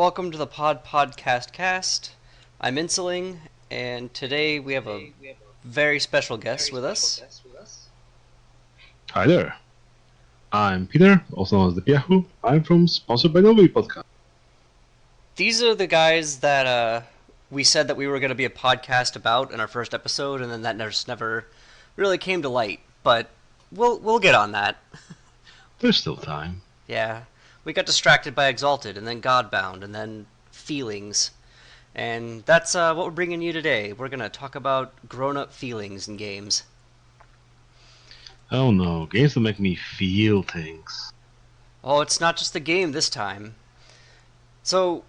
welcome to the PodPodGuestGuest. I'm Insuling, and today we have a very special guest with us. Hi there. I'm Peter, also known as the Piachu. I'm from Sponsored by Nobody podcast. These are the guys that we said that we were going to be a podcast about in our first episode, and then that just never really came to light. But we'll get on that. There's still time. Yeah, we got distracted by Exalted, and then Godbound, and then Feelings. And that's what we're bringing you today. We're going to talk about grown-up feelings in games. Oh no, games that make me feel things. Oh, it's not just a game this time. So,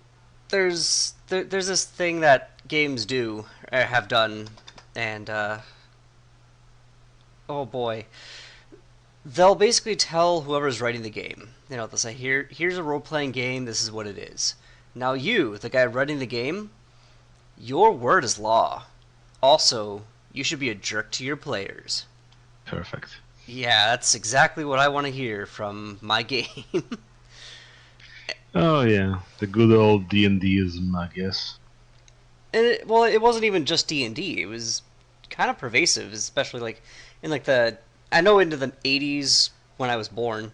there's this thing that games do, or have done, and, oh boy. They'll basically tell whoever's writing the game. They'll say, here's a role-playing game, this is what it is. Now you, the guy writing the game, your word is law. Also, you should be a jerk to your players. Perfect. Yeah, that's exactly what I want to hear from my game. Oh yeah, the good old D&Dism, I guess. And it wasn't even just D&D. It was kind of pervasive, especially in I know into the 80s when I was born,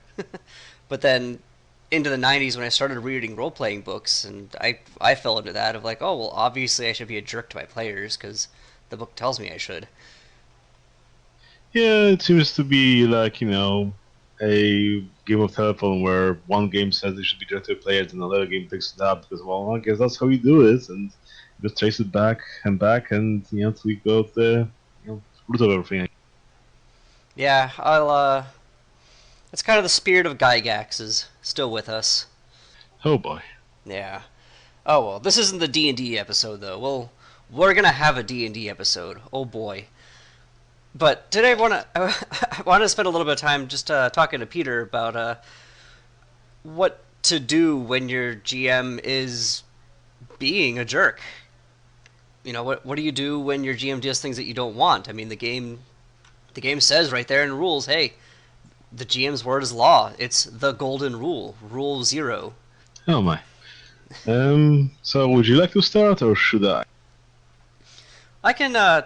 but then into the 90s when I started reading role-playing books, and I fell into that of oh, well, obviously I should be a jerk to my players because the book tells me I should. Yeah, it seems to be a game of telephone where one game says they should be direct to players and another game picks it up because, well, I guess that's how you do it, and you just trace it back, and until we go to the root of everything. Yeah, it's kind of the spirit of Gygax is still with us. Oh boy. Yeah. Oh well, this isn't the D&D episode though. We're gonna have a D&D episode. Oh boy. But today I want to spend a little bit of time just talking to Peter about what to do when your GM is being a jerk. What do you do when your GM does things that you don't want? I mean, the game says right there in the rules, hey, the GM's word is law. It's the golden rule, rule 0. Oh my. So would you like to start or should I? I can I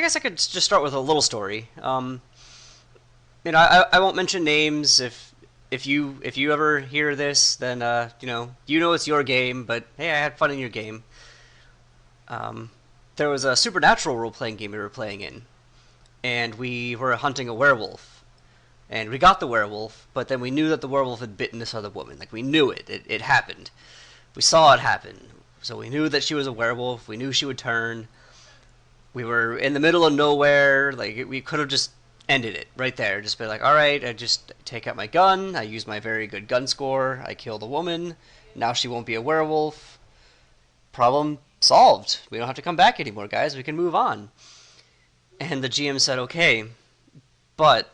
guess I could just start with a little story. I won't mention names. If you ever hear this, then it's your game. But hey, I had fun in your game. There was a supernatural role-playing game we were playing in, and we were hunting a werewolf, and we got the werewolf. But then we knew that the werewolf had bitten this other woman. We knew it. It happened. We saw it happen. So we knew that she was a werewolf. We knew she would turn. We were in the middle of nowhere. We could have just ended it right there. Just be all right, I just take out my gun. I use my very good gun score. I kill the woman. Now she won't be a werewolf. Problem solved. We don't have to come back anymore, guys. We can move on. And the GM said, okay, but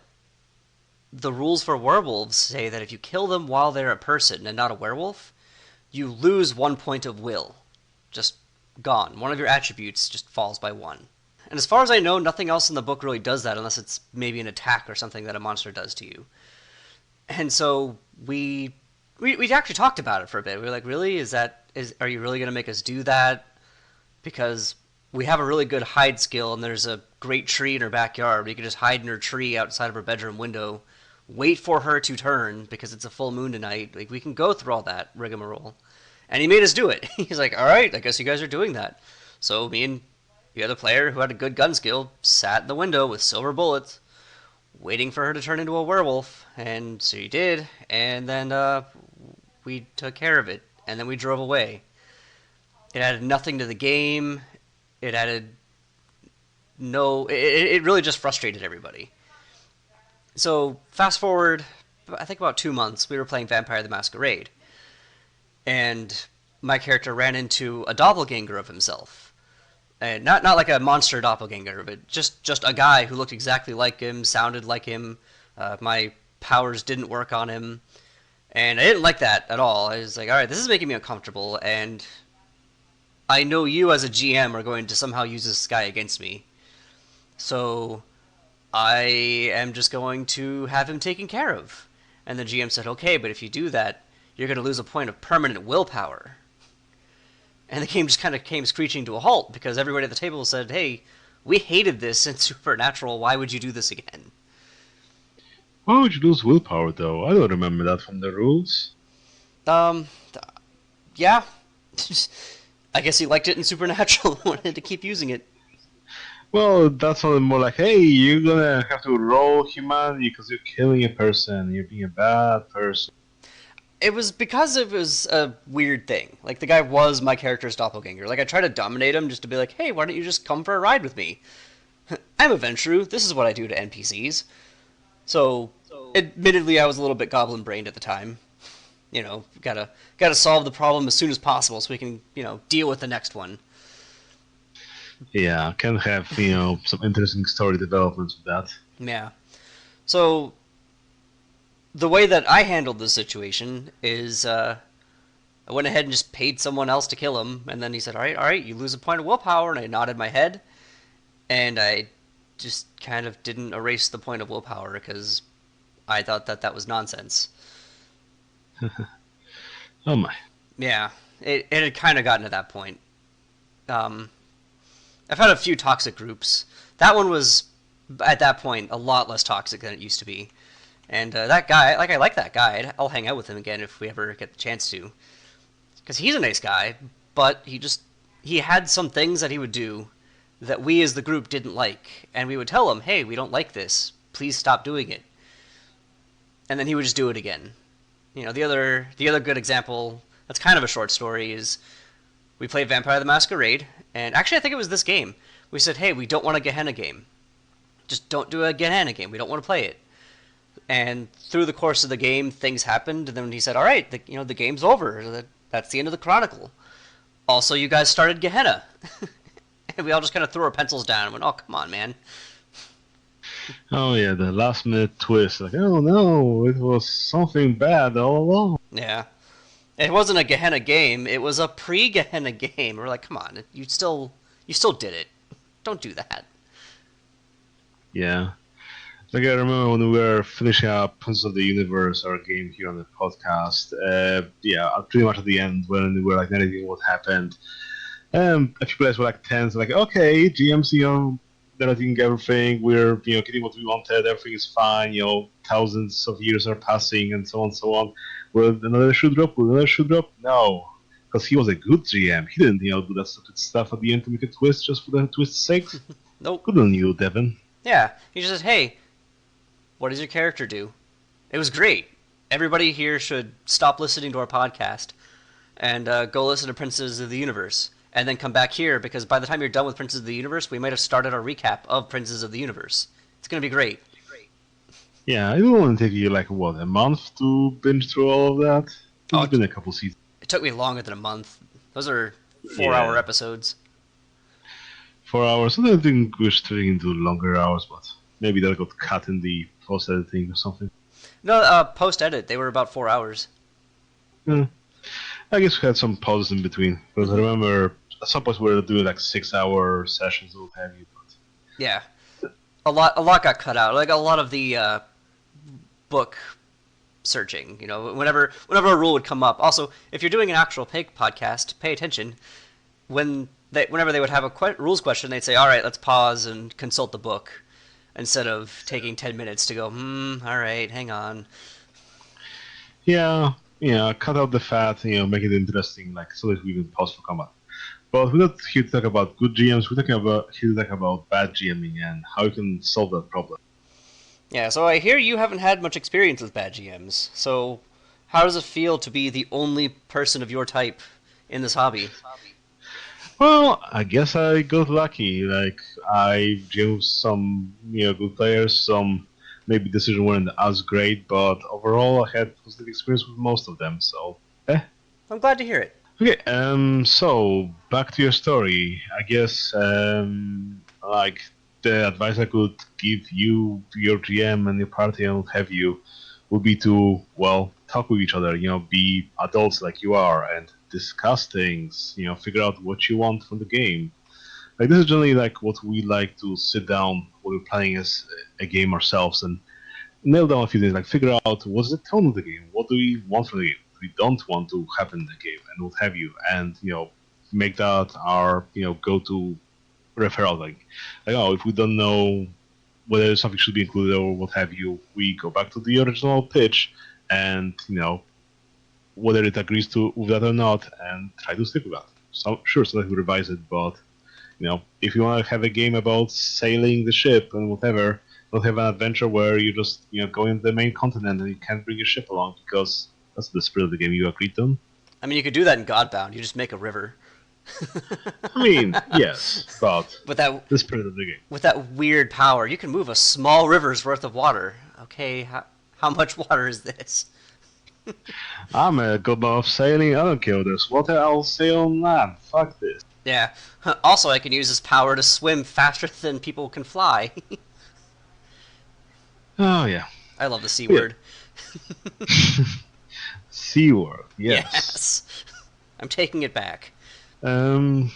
the rules for werewolves say that if you kill them while they're a person and not a werewolf, you lose 1 point of will. Just gone. One of your attributes just falls by 1. And as far as I know, nothing else in the book really does that unless it's maybe an attack or something that a monster does to you. And so we actually talked about it for a bit. We were really? Are you really going to make us do that? Because we have a really good hide skill and there's a great tree in her backyard. We could just hide in her tree outside of her bedroom window, wait for her to turn because it's a full moon tonight. We can go through all that rigmarole. And he made us do it. He's all right, I guess you guys are doing that. So me and the other player who had a good gun skill sat in the window with silver bullets, waiting for her to turn into a werewolf. And so he did. And then we took care of it. And then we drove away. It added nothing to the game. It added no... It really just frustrated everybody. So fast forward, I think about 2 months, we were playing Vampire the Masquerade. And my character ran into a doppelganger of himself. And not like a monster doppelganger, but just a guy who looked exactly like him, sounded like him. My powers didn't work on him. And I didn't like that at all. I was all right, this is making me uncomfortable, and I know you as a GM are going to somehow use this guy against me. So I am just going to have him taken care of. And the GM said, okay, but if you do that, you're going to lose a point of permanent willpower. And the game just kind of came screeching to a halt because everybody at the table said, hey, we hated this in Supernatural. Why would you do this again? Why would you lose willpower, though? I don't remember that from the rules. Yeah. I guess he liked it in Supernatural and wanted to keep using it. Well, that's something more like, hey, you're gonna have to roll humanity because you're killing a person. You're being a bad person. It was because it was a weird thing. Like, the guy was my character's doppelganger. Like, I tried to dominate him just to be like, hey, why don't you just come for a ride with me? I'm a Ventrue. This is what I do to NPCs. So, admittedly, I was a little bit goblin-brained at the time. You know, gotta solve the problem as soon as possible so we can, deal with the next one. Yeah, can have, some interesting story developments with that. Yeah. So, the way that I handled this situation is I went ahead and just paid someone else to kill him, and then he said, all right, you lose a point of willpower, and I nodded my head, and I just kind of didn't erase the point of willpower because I thought that was nonsense. Oh my. Yeah, it had kind of gotten to that point. I've had a few toxic groups. That one was, at that point, a lot less toxic than it used to be. And that guy, I like that guy. I'll hang out with him again if we ever get the chance to. Because he's a nice guy, but he had some things that he would do that we as the group didn't like. And we would tell him, hey, we don't like this. Please stop doing it. And then he would just do it again. The other good example, that's kind of a short story, is we played Vampire the Masquerade. And actually, I think it was this game. We said, hey, we don't want a Gehenna game. Just don't do a Gehenna game. We don't want to play it. And through the course of the game, things happened, and then he said, all right, the game's over. That's the end of the Chronicle. Also, you guys started Gehenna. And we all just kind of threw our pencils down and went, oh, come on, man. Oh, yeah, the last-minute twist. Like, oh, no, it was something bad all along. Yeah. It wasn't a Gehenna game. It was a pre-Gehenna game. We're like, come on, you still did it. Don't do that. Yeah. Like, I remember when we were finishing up Prince of the Universe, our game here on the podcast, pretty much at the end when we were like narrating what happened, a few players were like tense, like, okay, GM's, narrating everything, we're, getting what we wanted, everything is fine, thousands of years are passing, and so on and so on. Will another shoe drop? Will another shoe drop? No. Because he was a good GM. He didn't, do that stupid stuff at the end to make a twist just for the twist's sake. Nope. Good on you, Devin. Yeah, he just says, hey, what does your character do? It was great. Everybody here should stop listening to our podcast and go listen to Princes of the Universe. And then come back here, because by the time you're done with Princes of the Universe, we might have started our recap of Princes of the Universe. It's going to be great. Yeah, it will only take you, a month to binge through all of that? It's been a couple seasons. It took me longer than a month. Those are 4-hour episodes. 4 hours. I don't think we're straying into longer hours, but maybe that got cut in the post-editing or something. No, post-edit, they were about 4 hours. Yeah. I guess we had some pauses in between, because I remember at some point we were doing 6-hour sessions or what have you. But yeah, a lot got cut out. Like a lot of the book searching. Whenever a rule would come up. Also, if you're doing an actual podcast, pay attention. Whenever they would have a rules question, they'd say, "All right, let's pause and consult the book," instead of taking 10 minutes to go, all right, hang on. Yeah, cut out the fat, make it interesting, so that we can pause for combat. But we're not here to talk about good GMs, we're here to talk about bad GMing and how you can solve that problem. Yeah, so I hear you haven't had much experience with bad GMs, so how does it feel to be the only person of your type in this hobby? Well, I guess I got lucky. I GM'd some, good players, some maybe decisions weren't as great, but overall I had positive experience with most of them, so I'm glad to hear it. Okay, so back to your story. I guess the advice I could give you, your GM and your party and what have you, would be to, talk with each other, be adults like you are and discuss things, figure out what you want from the game. This is generally what we like to sit down when we're playing as a game ourselves and nail down a few things, figure out what's the tone of the game, what do we want from the game. Do we don't want to happen in the game and what have you, and make that our go-to referral. Like oh, if we don't know whether something should be included or what have you, we go back to the original pitch and whether it agrees to with that or not, and try to stick with that. So sure, sometimes we revise it, but if you want to have a game about sailing the ship and whatever, don't have an adventure where you just go into the main continent and you can't bring your ship along because that's the spirit of the game you agreed on. I mean, you could do that in Godbound. You just make a river. I mean, yes, but With that, the spirit of the game. with that weird power, you can move a small river's worth of water. Okay, how much water is this? I'm a good man of sailing. I don't care what there's water. I'll sail on land. Fuck this. Yeah. Also, I can use this power to swim faster than people can fly. Oh yeah. I love the C word. SeaWorld, yes. Yes. I'm taking it back. So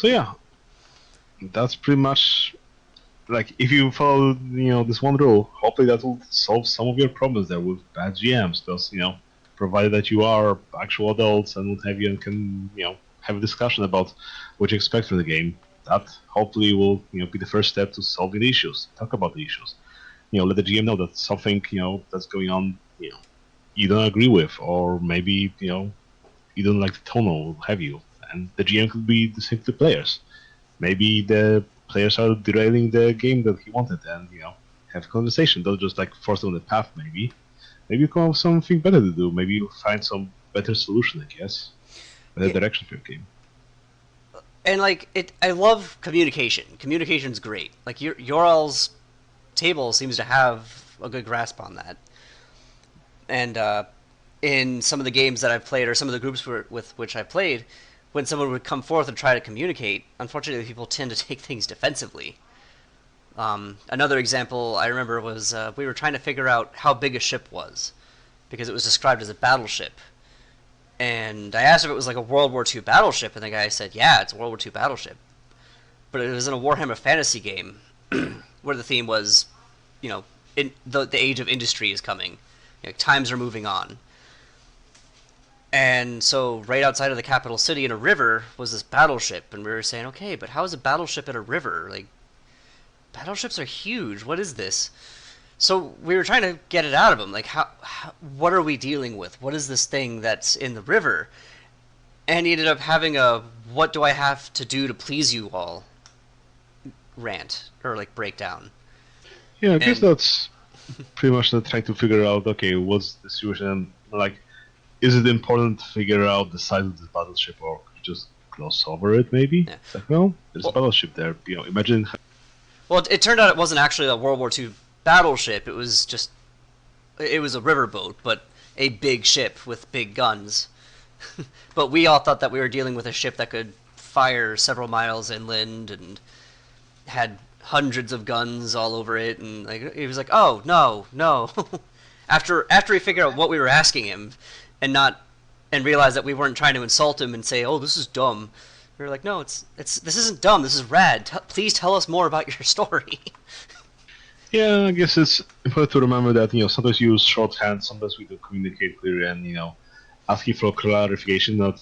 yeah, that's pretty much like if you follow this one rule, hopefully that will solve some of your problems there with bad GMs. Because provided that you are actual adults and what have you, and can have a discussion about what you expect from the game, that hopefully will be the first step to solving the issues. Talk about the issues. Let the GM know that something that's going on you don't agree with, or maybe you don't like the tone or what have you. And the GM could be the same to the players. Maybe the players are derailing the game that he wanted, and have a conversation. Don't just like force them on the path. Maybe you come up with something better to do. Maybe you find some better solution. I guess better direction for your game. And I love communication. Communication's great. Like Yoral's table seems to have a good grasp on that. And in some of the games that I've played, or some of the groups with which I played, when someone would come forth and try to communicate, unfortunately people tend to take things defensively. Another example I remember was we were trying to figure out how big a ship was, because it was described as a battleship. And I asked if it was like a World War II battleship, and the guy said, yeah, it's a World War II battleship. But it was in a Warhammer Fantasy game, where the theme was, in the age of industry is coming. Times are moving on. And so right outside of the capital city in a river was this battleship, and we were saying, okay, but how is a battleship in a river? Like, battleships are huge. What is this? So we were trying to get it out of him. Like, what are we dealing with? What is this thing that's in the river? And he ended up having a "what do I have to do to please you all" rant, or breakdown. Yeah, I guess that's pretty much trying to figure out, okay, what's the situation, like, is it important to figure out the size of this battleship, or could you just gloss over it, maybe? Yeah. It's like, well, there's a battleship there, imagine... Well, it turned out it wasn't actually a World War II battleship, it was a riverboat, but a big ship with big guns. But we all thought that we were dealing with a ship that could fire several miles inland, and had hundreds of guns all over it, and he was like, "Oh no!" after he figured out what we were asking him, and realized that we weren't trying to insult him and say, "Oh, this is dumb." We were like, "No, this isn't dumb. This is rad. Please tell us more about your story." Yeah, I guess it's important to remember that sometimes you use shorthand, sometimes we do communicate clearly, and asking for clarification, not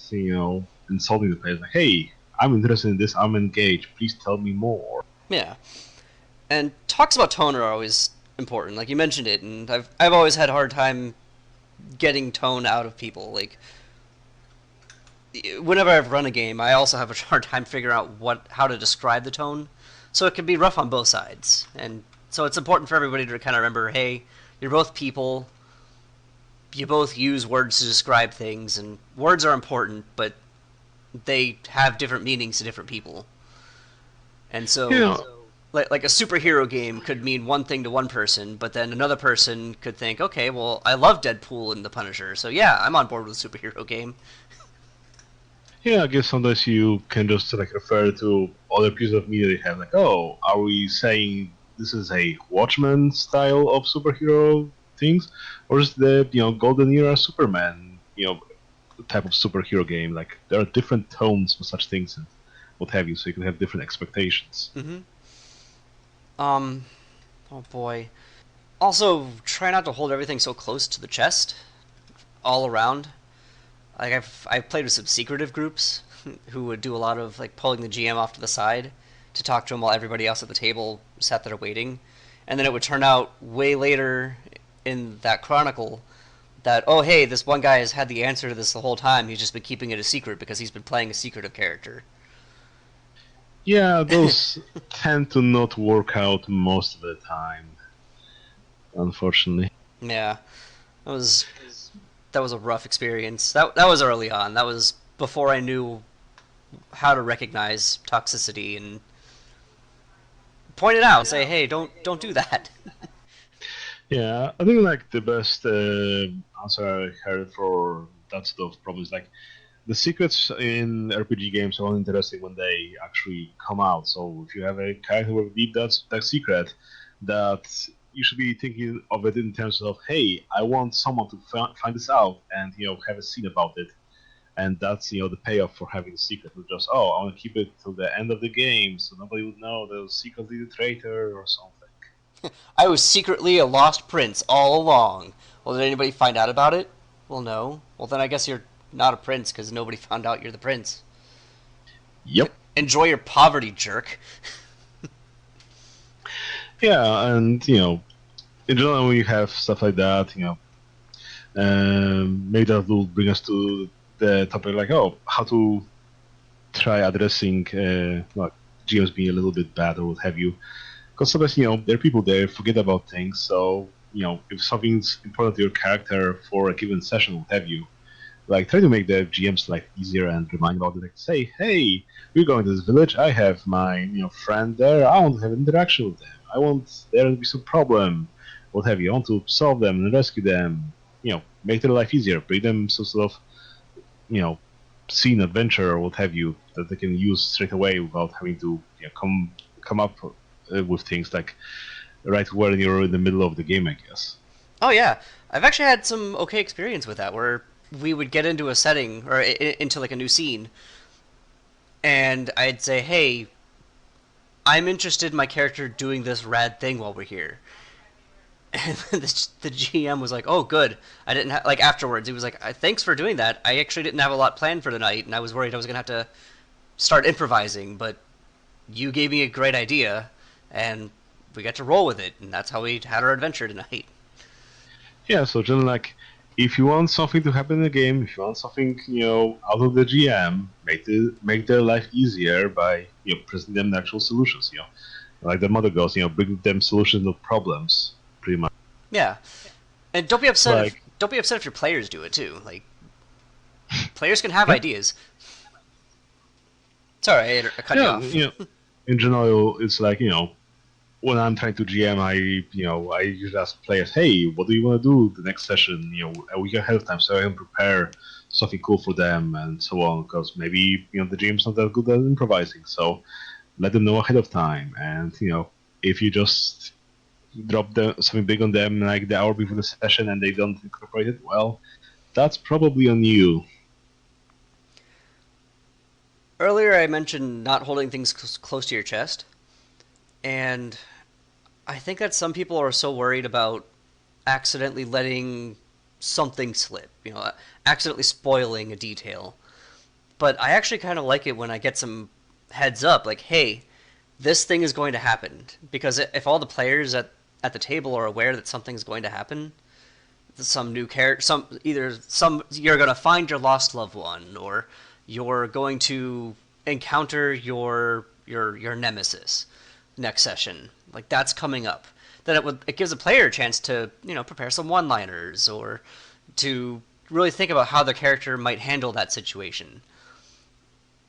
insulting the players. Like, hey, I'm interested in this. I'm engaged. Please tell me more. Yeah, and talks about tone are always important. Like you mentioned it, and I've always had a hard time getting tone out of people. Like whenever I've run a game, I also have a hard time figuring out how to describe the tone. So it can be rough on both sides, and so it's important for everybody to kind of remember, hey, you're both people. You both use words to describe things, and words are important, but they have different meanings to different people. And so, like a superhero game could mean one thing to one person, but then another person could think, okay, well, I love Deadpool and the Punisher, so yeah, I'm on board with a superhero game. Yeah, I guess sometimes you can just refer to other pieces of media they have, like, oh, are we saying this is a Watchmen style of superhero things, or is the Golden Era Superman type of superhero game? Like, there are different tones for such things and what have you, so you can have different expectations. Mm-hmm. Oh boy. Also, try not to hold everything so close to the chest. all around. Like I've played with some secretive groups who would do a lot of like pulling the GM off to the side to talk to him while everybody else at the table sat there waiting, and then it would turn out way later in that chronicle that, oh hey, this one guy has had the answer to this the whole time. He's just been keeping it a secret because he's been playing a secretive character. Yeah, those tend to not work out most of the time, unfortunately. Yeah, that was that was a rough experience. That was early on. That was before I knew how to recognize toxicity and point it out and say, hey, don't do that. Yeah, I think like the best answer I heard for that sort of problem is like the secrets in RPG games are only interesting when they actually come out. So if you have a character with deep that secret, that you should be thinking of it in terms of, hey, I want someone to find this out and have a scene about it, and that's the payoff for having a secret. Not just, oh, I want to keep it till the end of the game so nobody would know there was secretly the traitor or something. I was secretly a lost prince all along. Well, did anybody find out about it? Well, no. Well, then I guess you're not a prince because nobody found out you're the prince. Yep. Enjoy your poverty, jerk. Yeah, and in general, when you have stuff like that, maybe that will bring us to the topic like, oh, how to try addressing like GMs being a little bit bad or what have you. Because sometimes, there are people there forget about things. So, if something's important to your character for a given session, what have you, like try to make the GM's life easier and remind about it. Like say, hey, we're going to this village. I have my friend there. I want to have an interaction with them. I want there to be some problem, what have you. I want to solve them and rescue them. Make their life easier. Bring them some sort of scene adventure or what have you that they can use straight away without having to come up with things like right when you're in the middle of the game, I guess. Oh yeah, I've actually had some okay experience with that where we would get into a setting or into like a new scene, and I'd say, "Hey, I'm interested in my character doing this rad thing while we're here." And the GM was like, "Oh, good. I didn't like afterwards. He was like, "Thanks for doing that. I actually didn't have a lot planned for the night, and I was worried I was gonna have to start improvising, but you gave me a great idea, and we got to roll with it, and that's how we had our adventure tonight." Yeah, so just like if you want something to happen in the game, if you want something out of the GM, make their life easier by presenting them actual solutions. Like the mother goes, bring them solutions of problems, pretty much. Yeah, and don't be upset if Like your players do it too. Like players can have yeah, ideas. Sorry, I cut you yeah, off. in general, it's like when I'm trying to GM, I usually ask players, hey, what do you want to do the next session? A week ahead of time, so I can prepare something cool for them and so on. Because maybe the GM's not that good at improvising, so let them know ahead of time. And if you just drop something big on them like the hour before the session and they don't incorporate it, well, that's probably on you. Earlier, I mentioned not holding things close to your chest, and I think that some people are so worried about accidentally letting something slip, accidentally spoiling a detail. But I actually kind of like it when I get some heads up, like, hey, this thing is going to happen. Because if all the players at the table are aware that something's going to happen, some new character, some you're going to find your lost loved one, or you're going to encounter your nemesis next session. Like that's coming up. Then it gives a player a chance to prepare some one-liners or to really think about how the character might handle that situation.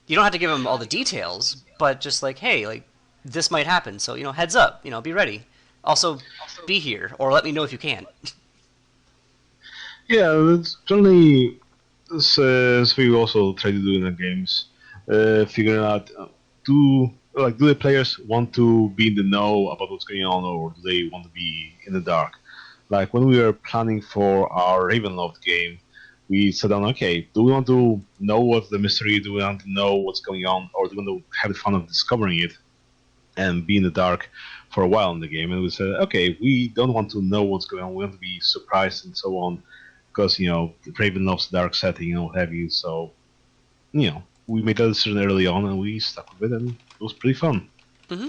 You don't have to give them all the details, but just like, hey, like this might happen, so heads up, be ready. Also, be here or let me know if you can't. Yeah, it's generally so we also try to do in the games, figuring out do the players want to be in the know about what's going on, or do they want to be in the dark? Like when we were planning for our Ravenloft game, we said down, okay, do we want to know what the mystery? Do we want to know what's going on, or do we want to have the fun of discovering it and be in the dark for a while in the game? And we said, okay, we don't want to know what's going on. We want to be surprised and so on, because Raven loves the dark setting and what have you. So we made that decision early on and we stuck with it, and it was pretty fun. Mm-hmm.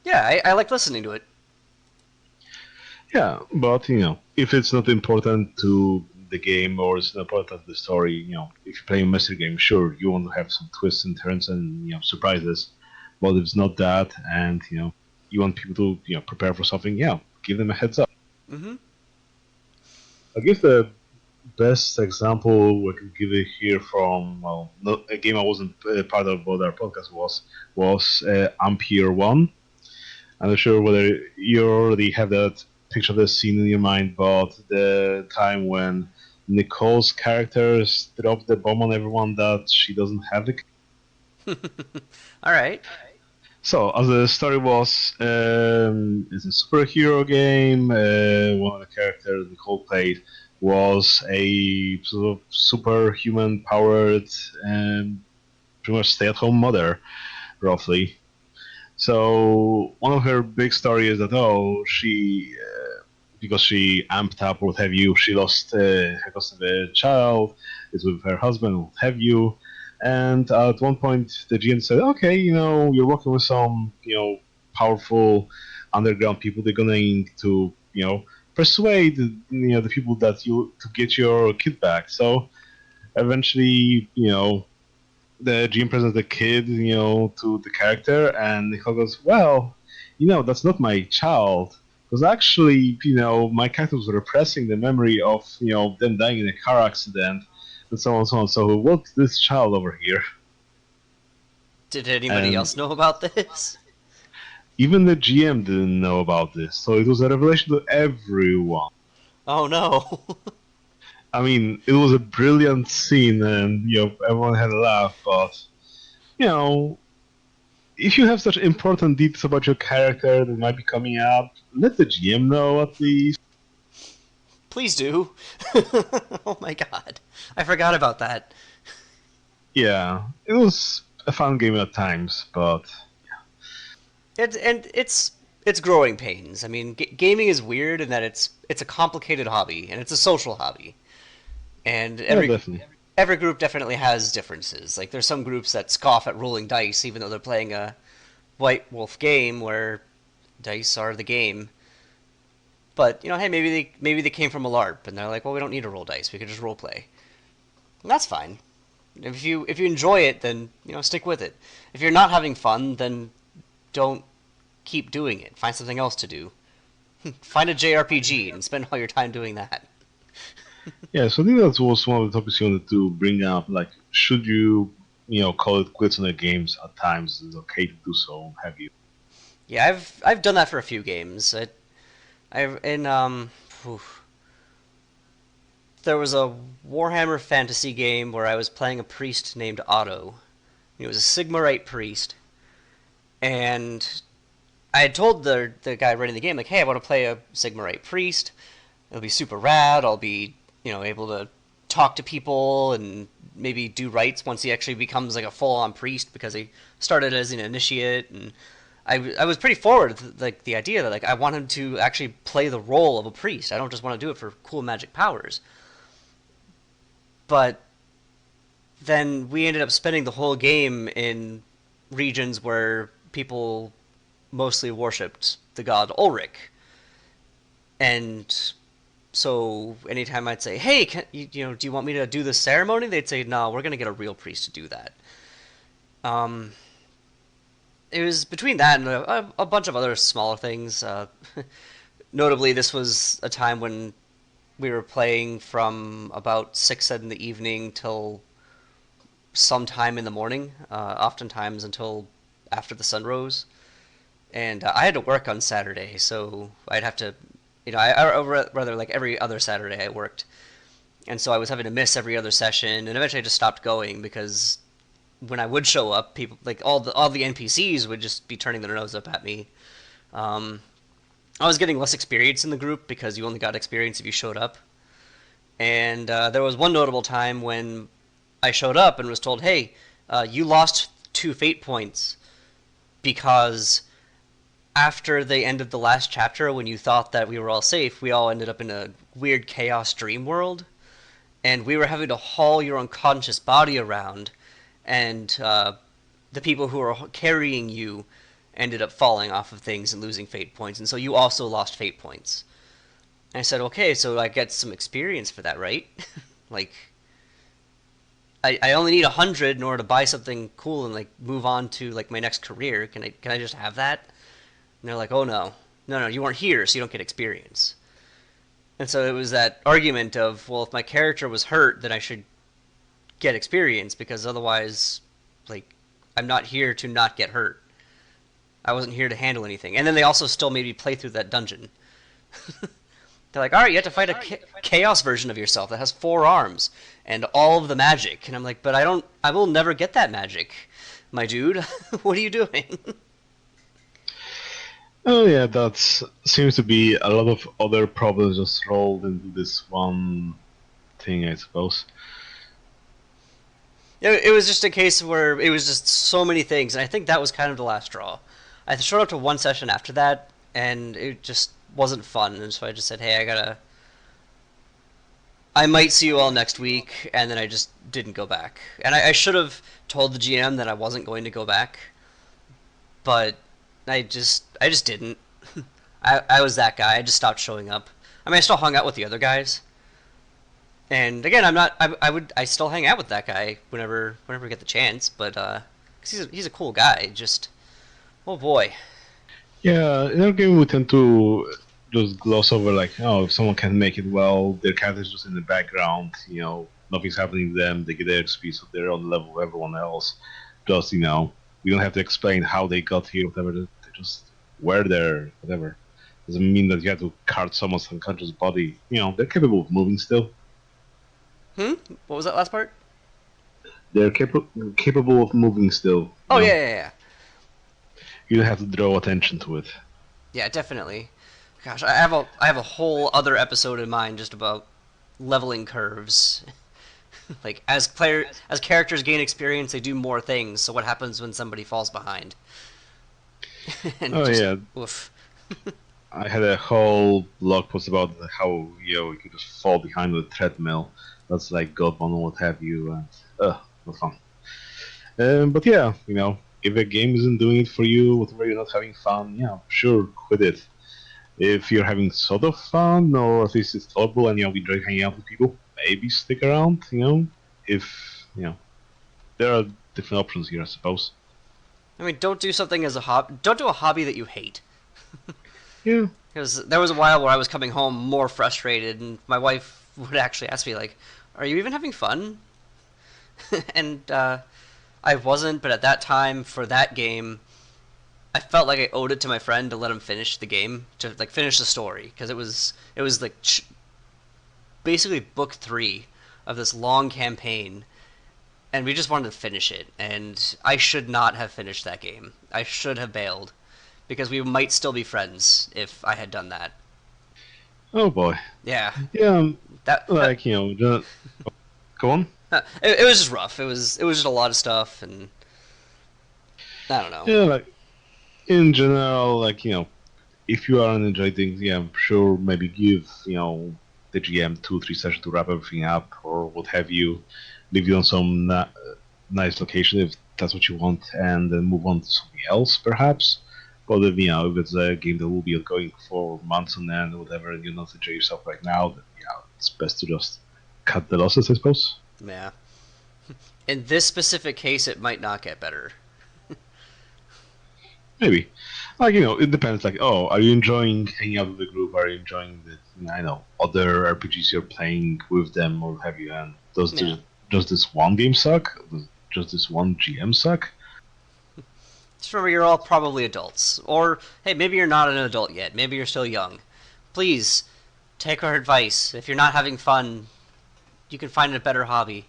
Yeah, I like listening to it. Yeah, but if it's not important to the game or it's not important to the story, if you're playing a mystery game, sure, you want to have some twists and turns and surprises. But if it's not that, and you want people to prepare for something, yeah, give them a heads up. Mm-hmm. I guess the best example we can give it here from not a game I wasn't part of, but our podcast was Ampere One. I'm not sure whether you already have that picture of the scene in your mind, but the time when Nicole's character dropped the bomb on everyone that she doesn't have the. All right. So, as the story was, it's a superhero game. One of the characters Nicole played was a sort of superhuman powered, pretty much stay-at-home mother, roughly. So one of her big story is that she because she amped up or what have you, she lost her custody of a child, is with her husband, what have you, and at one point the GM said, okay, you're working with some powerful underground people, they're gonna need to persuade the people that you to get your kid back. So eventually the GM presents the kid, to the character, and Nicole goes, "Well, that's not my child, because actually, my character was repressing the memory of, them dying in a car accident, and so on, so on. So what's this child over here?" Did anybody And else know about this? even the GM didn't know about this, so it was a revelation to everyone. Oh no. I mean, it was a brilliant scene, and everyone had a laugh, but you know, if you have such important details about your character that might be coming out, let the GM know at least. Please do. Oh my god. I forgot about that. Yeah, it was a fun game at times, but It's growing pains. I mean, gaming is weird in that it's a complicated hobby and it's a social hobby. And yeah, definitely. every group definitely has differences. Like there's some groups that scoff at rolling dice even though they're playing a White Wolf game where dice are the game. But hey, maybe they came from a LARP and they're like, well, we don't need to roll dice. We can just role play. And that's fine. If you enjoy it, then stick with it. If you're not having fun, then don't keep doing it. Find something else to do. Find a JRPG and spend all your time doing that. Yeah, so I think that was one of the topics you wanted to bring up. Like, should you, call it quits on the games at times? It's okay to do so. Have you? Yeah, I've done that for a few games. I've in oof. There was a Warhammer fantasy game where I was playing a priest named Otto. He was a Sigmarite priest, and I had told the guy running the game, like, hey, I want to play a Sigmarite priest. It'll be super rad. I'll be able to talk to people and maybe do rites once he actually becomes like a full on priest, because he started as an initiate. And I was pretty forward with, like, the idea that, like, I want him to actually play the role of a priest. I don't just want to do it for cool magic powers. But then we ended up spending the whole game in regions where people mostly worshipped the god Ulrich. And so anytime I'd say, hey, do you want me to do this ceremony? They'd say, no, we're going to get a real priest to do that. Um, it was between that and a bunch of other smaller things. Notably, this was a time when we were playing from about 6 in the evening till sometime in the morning, oftentimes until after the sun rose. And I had to work on Saturday, so I'd have to, or rather, like, every other Saturday I worked. And so I was having to miss every other session, and eventually I just stopped going because when I would show up, people, like, all the NPCs would just be turning their nose up at me. Um, I was getting less experience in the group because you only got experience if you showed up. And there was one notable time when I showed up and was told, hey, you lost 2 fate points because after the end of the last chapter, when you thought that we were all safe, we all ended up in a weird chaos dream world. and we were having to haul your unconscious body around, and the people who were carrying you ended up falling off of things and losing fate points, and so you also lost fate points. And I said, okay, so I get some experience for that, right? Like, I only need 100 in order to buy something cool and like move on to like my next career. Can I just have that? And they're like, oh no, you weren't here, so you don't get experience. And so it was that argument of, well, if my character was hurt, then I should get experience because otherwise, like, I'm not here to not get hurt. I wasn't here to handle anything. And then they also still made me play through that dungeon. They're like, all right, you have to fight a chaos version of yourself that has 4 arms and all of the magic. And I'm like, but I will never get that magic, my dude. What are you doing? Oh yeah, that seems to be a lot of other problems just rolled into this one thing, I suppose. It was just a case where it was just so many things, and I think that was kind of the last straw. I showed up to one session after that, and it just wasn't fun, and so I just said, hey, I might see you all next week, and then I just didn't go back. And I should have told the GM that I wasn't going to go back, but I just didn't. I was that guy. I just stopped showing up. I mean, I still hung out with the other guys, and again, I'm not. I still hang out with that guy whenever we get the chance, but 'cause he's a cool guy. Just, oh boy. Yeah, in our game we tend to just gloss over like, oh, if someone can make it well, their character's just in the background, nothing's happening to them, they get their XP, so they're on the level of everyone else. Just, we don't have to explain how they got here, whatever, they just were there, whatever. Doesn't mean that you have to cart someone's unconscious body. They're capable of moving still. What was that last part? They're capable of moving still. Oh, yeah. You don't have to draw attention to it. Yeah, definitely. Gosh, I have a whole other episode in mind just about leveling curves. Like as characters gain experience, they do more things. So what happens when somebody falls behind? Yeah. Oof. I had a whole blog post about how you could just fall behind with a treadmill. That's like God or what have you. Not fun. But yeah, if a game isn't doing it for you, whatever, you're not having fun, yeah, sure, quit it. If you're having sort of fun, or at least it's tolerable, and you enjoy hanging out with people, maybe stick around. If there are different options here, I suppose. I mean, don't do something as a hobby. Don't do a hobby that you hate. Yeah. Because there was a while where I was coming home more frustrated, and my wife would actually ask me like, "Are you even having fun?" And I wasn't, but at that time for that game, I felt like I owed it to my friend to let him finish the game, to like finish the story, because it was like basically book 3 of this long campaign, and we just wanted to finish it. And I should not have finished that game. I should have bailed, because we might still be friends if I had done that. Oh boy. Yeah. Yeah. That just go on. It was just rough. It was just a lot of stuff, and I don't know. Yeah, like in general, if you are enjoying things, yeah, I'm sure maybe give the GM 2-3 sessions to wrap everything up, or what have you. Leave you on some nice location if that's what you want, and then move on to something else, perhaps. But if it's a game that will be ongoing for months on end or whatever, and you're not enjoying yourself right now, then it's best to just cut the losses, I suppose. Yeah. In this specific case, it might not get better. Maybe. It depends. Are you enjoying hanging out with the group? Are you enjoying other RPGs you're playing with them, or have you? And does this one game suck? Does this one GM suck? Just remember, you're all probably adults. Or, hey, maybe you're not an adult yet. Maybe you're still young. Please, take our advice. If you're not having fun, you can find a better hobby.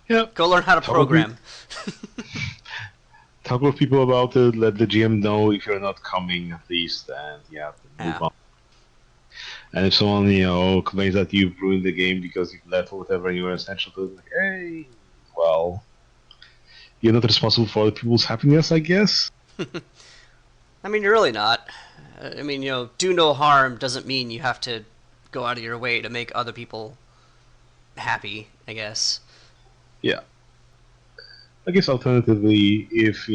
Yeah. Go learn how to program. Talk with people about it. Let the GM know if you're not coming, at least, and move on. And if someone complains that you've ruined the game because you've left or whatever, and you were essential to it, hey, well, you're not responsible for other people's happiness, I guess. I mean, you're really not. I mean, do no harm doesn't mean you have to go out of your way to make other people happy, I guess. Yeah. I guess alternatively, if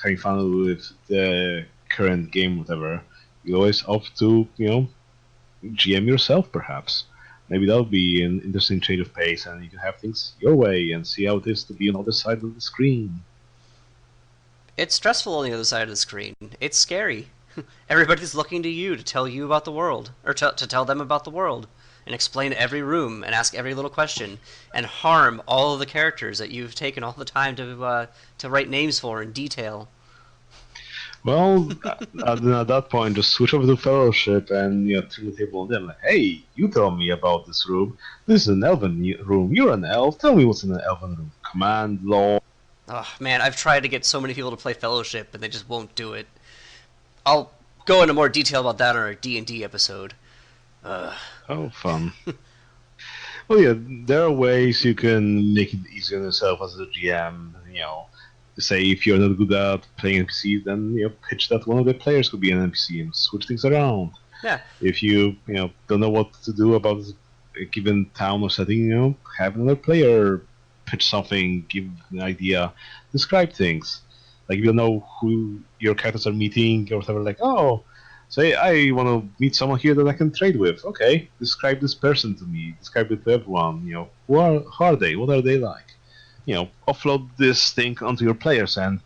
having fun with the current game, whatever, you always opt to GM yourself, perhaps. Maybe that would be an interesting change of pace, and you can have things your way and see how it is to be on the other side of the screen. It's stressful on the other side of the screen. It's scary. Everybody's looking to you to tell you about the world, or to tell them about the world, and explain every room and ask every little question, and harm all of the characters that you've taken all the time to write names for in detail. Well, at that point, just switch over to Fellowship and turn the table on them. Like, hey, you tell me about this room. This is an elven room. You're an elf. Tell me what's in an elven room. Command, law. Oh man, I've tried to get so many people to play Fellowship, and they just won't do it. I'll go into more detail about that on our D&D episode. Uh, Oh, fun. Well, yeah, there are ways you can make it easier on yourself as a GM. Say if you're not good at playing NPCs, then pitch that one of the players could be an NPC and switch things around. yeah, If you don't know what to do about a given town or setting, have another player pitch something, give an idea, describe things. Like if you know who your characters are meeting or whatever, like say I want to meet someone here that I can trade with. Okay, describe this person to me. Describe it to everyone. Who are they? What are they like? Offload this thing onto your players and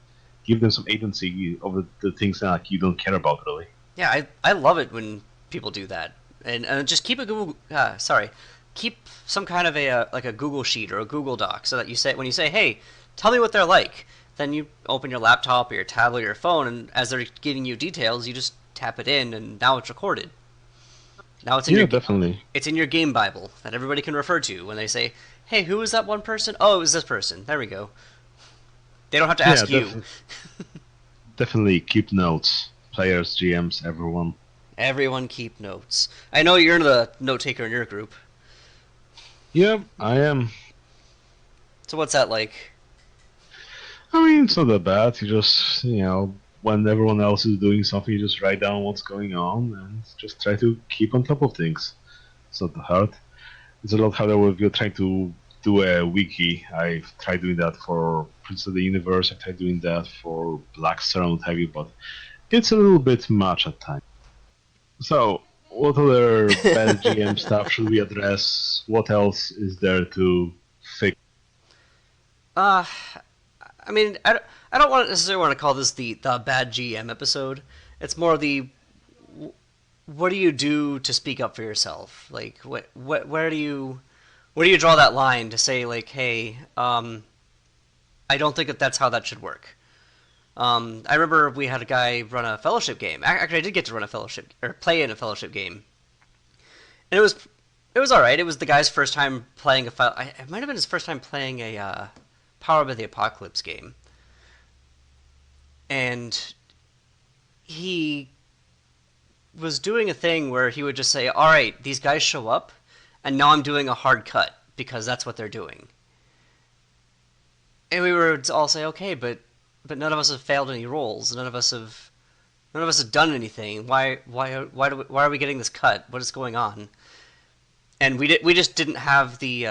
give them some agency over the things that like, you don't care about really. yeah, I love it when people do that, and just keep a Google. Keep some kind of like a Google sheet or a Google Doc, so that you say when you say, "Hey, tell me what they're like," then you open your laptop or your tablet or your phone, and as they're giving you details, you just tap it in, and now it's recorded. Now Yeah, definitely. it's in your game Bible that everybody can refer to when they say, "Hey, who was that one person?" Oh, it was this person. There we go. They don't have to Yeah, ask you. definitely keep notes. Players, GMs, everyone. Everyone keep notes. I know you're the note taker in your group. Yeah, I am. So what's that like? I mean, it's not that bad. You just, when everyone else is doing something, you just write down what's going on and just try to keep on top of things. It's not that hard. It's a lot harder if you're trying to do a wiki. I've tried doing that for Prince of the Universe. I've tried doing that for Black Star and what have you, but it's a little bit much at times. So, what other bad GM stuff should we address? What else is there to fix? Uh, I mean, I don't want necessarily want to call this the bad GM episode. It's more the what do you do to speak up for yourself? Like, where do you draw that line to say like, hey, I don't think that that's how that should work. I remember we had a guy run a fellowship game. Actually, I did get to run a fellowship or play in a fellowship game, and it was all right. It was the guy's first time playing it might have been his first time playing a Power by the Apocalypse game, and he was doing a thing where he would just say, "All right, these guys show up, and now I'm doing a hard cut because that's what they're doing." And we would all say, "Okay, but none of us have failed any rolls. None of us have done anything. Why are we getting this cut? What is going on?" And we just didn't have the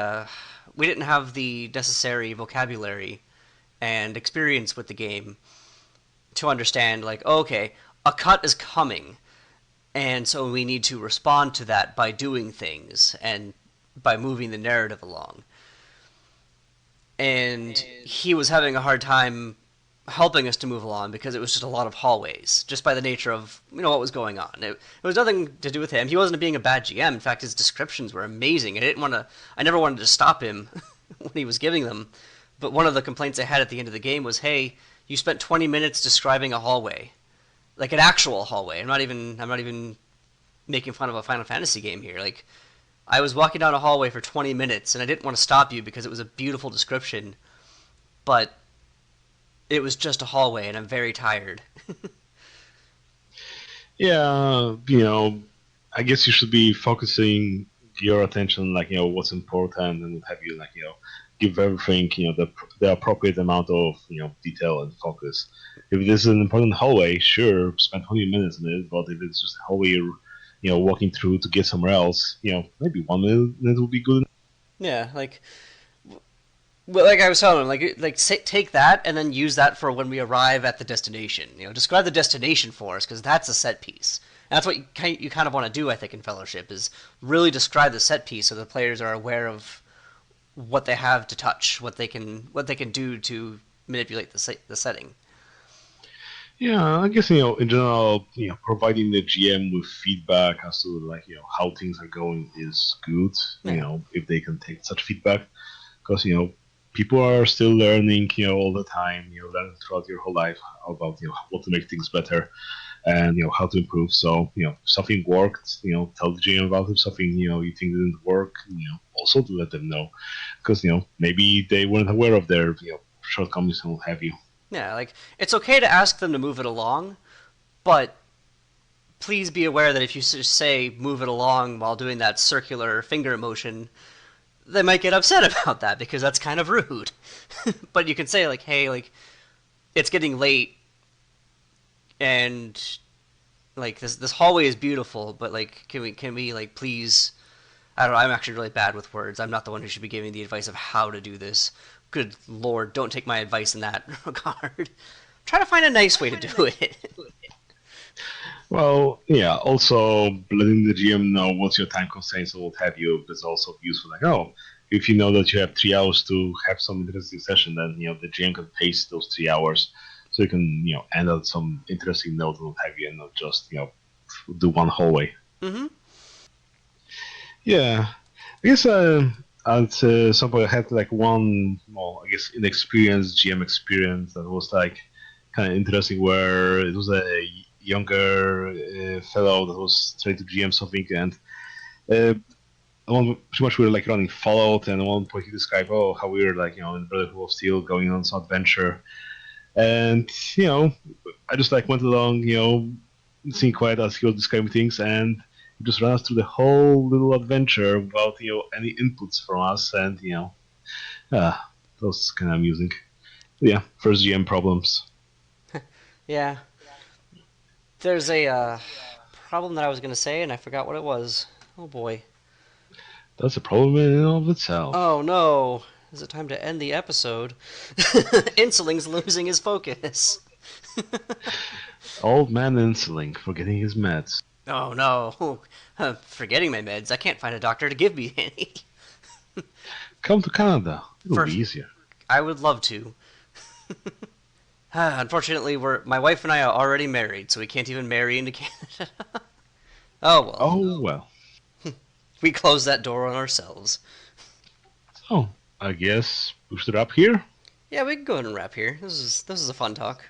necessary vocabulary and experience with the game to understand like, oh, okay, a cut is coming, and so we need to respond to that by doing things and by moving the narrative along. And he was having a hard time helping us to move along because it was just a lot of hallways, just by the nature of what was going on. It was nothing to do with him. He wasn't being a bad GM. In fact, his descriptions were amazing. I never wanted to stop him when he was giving them. But one of the complaints I had at the end of the game was, "Hey, you spent 20 minutes describing a hallway, like an actual hallway. I'm not even making fun of a Final Fantasy game here. Like, I was walking down a hallway for 20 minutes, and I didn't want to stop you because it was a beautiful description, but it was just a hallway, and I'm very tired." Yeah, I guess you should be focusing your attention, like, what's important and what have you, like, give everything, the appropriate amount of, detail and focus. If this is an important hallway, sure, spend 20 minutes in it, but if it's just a hallway you're, walking through to get somewhere else, maybe 1 minute will be good. Yeah, well, like I was telling him, take that and then use that for when we arrive at the destination. Describe the destination for us because that's a set piece. And that's what you kind of want to do, I think, in Fellowship is really describe the set piece so the players are aware of what they have to touch, what they can do to manipulate the setting. Yeah, I guess in general, providing the GM with feedback as to how things are going is good. Yeah, If they can take such feedback, because people are still learning, all the time. Learning throughout your whole life about what to make things better and how to improve. So if something worked, tell the GM about it. Something you think didn't work, also to let them know, because maybe they weren't aware of their shortcomings and what have you. yeah. It's okay to ask them to move it along, but please be aware that if you just say move it along while doing that circular finger motion, they might get upset about that because that's kind of rude. But you can say hey, it's getting late, and this hallway is beautiful, but can we please? I don't know. I'm actually really bad with words. I'm not the one who should be giving the advice of how to do this. Good lord, don't take my advice in that regard. Try to find a nice way to do it. Well, yeah. Also, letting the GM know what's your time constraints and what have you is also useful. If you know that you have 3 hours to have some interesting session, then the GM can pace those 3 hours, so you can end out some interesting note and what have you, and not just do one hallway. Mm-hmm. Yeah, I guess at some point I had one, well, I guess inexperienced GM experience that was kind of interesting, where it was a younger fellow that was trying to GM something, and uh, pretty much we were running Fallout, and at one point he described, how we were in Brotherhood of Steel going on some adventure, and I just went along, seeing quiet as he was describing things, and he just ran us through the whole little adventure without any inputs from us, and that was kind of amusing. But yeah, first GM problems. Yeah. There's a problem that I was going to say, and I forgot what it was. Oh boy. That's a problem in and of itself. Oh no. Is it time to end the episode? Insuling's losing his focus. Old man Insuling forgetting his meds. Oh no. Forgetting my meds. I can't find a doctor to give me any. Come to Canada. It'll be For, easier. I would love to. Unfortunately, my wife and I are already married, so we can't even marry into Canada. Oh well. Oh well. We closed that door on ourselves. So I guess we should wrap here. Yeah, we can go ahead and wrap here. This is a fun talk.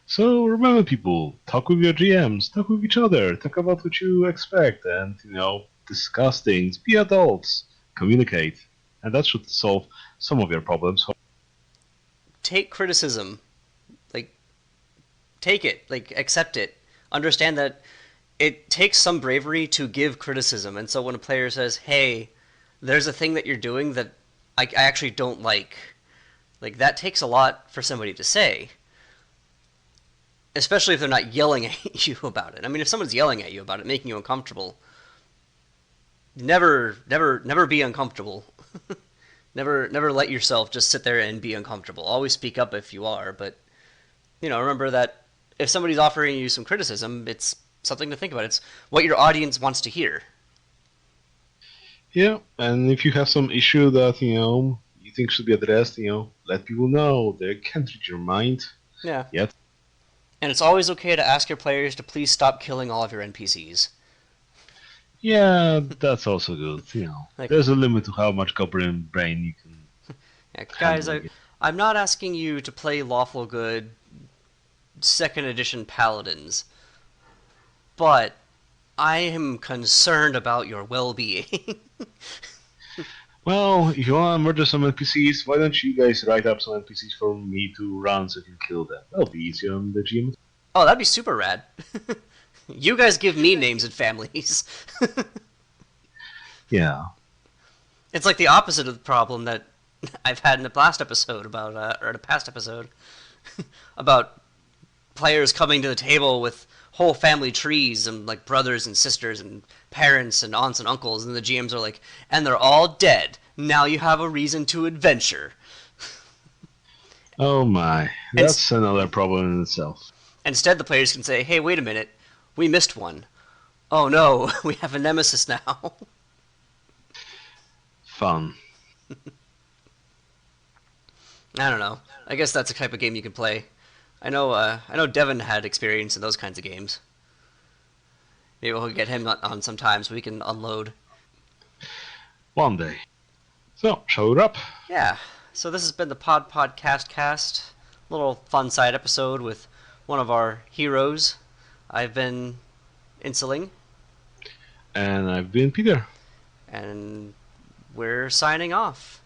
So remember, people, talk with your GMs, talk with each other, talk about what you expect, and discuss things. Be adults, communicate, and that should solve some of your problems. Take criticism. Take it. Accept it. Understand that it takes some bravery to give criticism, and so when a player says, "Hey, there's a thing that you're doing that I actually don't like," that takes a lot for somebody to say. Especially if they're not yelling at you about it. I mean, if someone's yelling at you about it, making you uncomfortable, never be uncomfortable. Never let yourself just sit there and be uncomfortable. Always speak up if you are, but remember that if somebody's offering you some criticism, it's something to think about. It's what your audience wants to hear. Yeah, and if you have some issue that you think should be addressed, let people know. They can't read your mind. Yeah. Yet. And it's always okay to ask your players to please stop killing all of your NPCs. Yeah, that's also good. There's a limit to how much goblin brain you can. Yeah, guys, I'm not asking you to play Lawful Good 2nd edition Paladins, but I am concerned about your well-being. Well, if you want to murder some NPCs, why don't you guys write up some NPCs for me to run so you can kill them? That'll be easier on the GM. Oh, that'd be super rad. You guys give me names and families. Yeah. It's like the opposite of the problem that I've had in the last episode or in a past episode, about players coming to the table with whole family trees and brothers and sisters and parents and aunts and uncles, and the GMs are like, and they're all dead. Now you have a reason to adventure. Oh my, And that's another problem in itself. instead, the players can say, "Hey, wait a minute, we missed one. Oh no, we have a nemesis now." Fun. I don't know. I guess that's a type of game you can play. I know Devin had experience in those kinds of games. Maybe we'll get him on sometime so we can unload. One day. So, shall we wrap? Yeah. So this has been the PodPodGuestGuest. Little fun side episode with one of our heroes. I've been Insuling, And I've been Peter. and we're signing off.